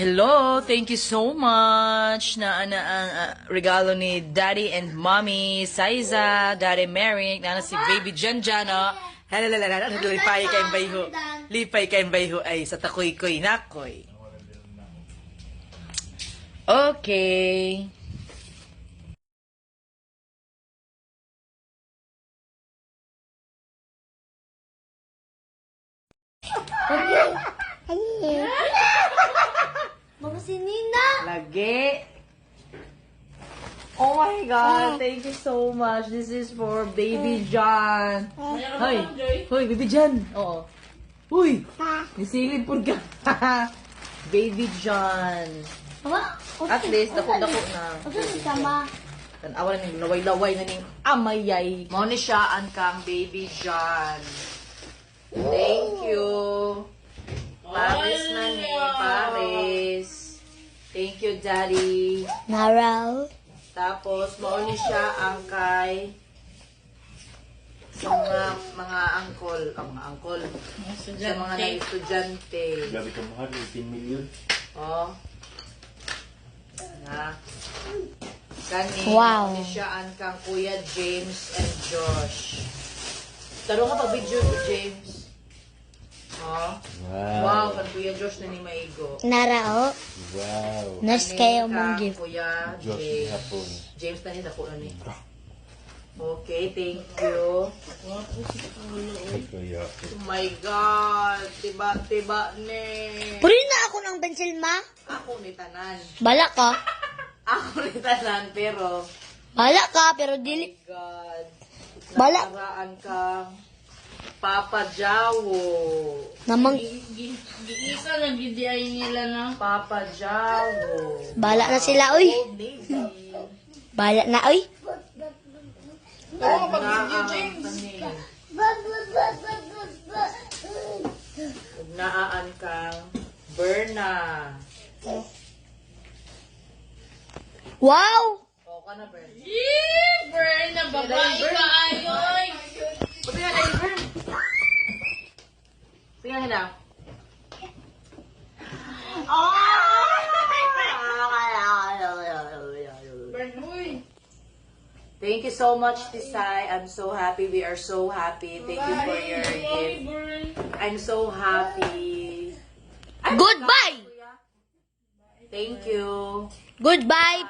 Hello, thank you so much na ang regalo ni Daddy and Mommy Xyza, Daddy Merrick, na si Baby Janjan, no? Lipay kayong bayho. Lipay kayong bayho ay sa takoy-koy nakoy. Okay. Mga sinina. Lagi. Oh my God, thank you so much. This is for Baby John. Hoy, hoy, Baby John. Oo. Uy, nisilid po ka. Baby John. At least, dako-dako na. Sama. Tanawa na ning laway-laway na ning amayay. Mao ni siya ang kang Baby John. Thank you. Paris na ni, Paris. Thank you, Daddy. Naraw. Tapos, mauni siya ang kay sa mga angkol. Mga angkol. Sa mga estudyante. Grabe ka mahal, 18 million. Oh. Na. Kani, Wow. mauni siya ang kang Kuya James and Josh. Taro nga pag-video ko, James. Oh. Wow, kan Kuya Josh na ni Maigo. Narao. Wow. Nas kayo mong gift. Kuya Josh ni hapon. James na ni dako na ni. Okay, thank you. Ay, kaya. Oh my God, tiba ni. Puri na ako ng pencil, ma. Ako ni tanan. Bala ka. Ako ni tanan, pero Bala ka, pero my dili. God. Bala. Nakaraan kang Papa Jawo. Namang, Giisa na gidiay nila na. Papa Jawo. bala na sila, oy. Old Navy. Bala na, oy. Naan kang Berna. Wow! O ka na, Berna. Burn na babae ka ayoy. Pati nga na, Bern. Sige na. Burn, uy. Thank you so much, Tisay. I'm so happy. We are so happy. Thank you for your gift. Burn. I'm so happy. Ay, Goodbye! Thank you. Goodbye,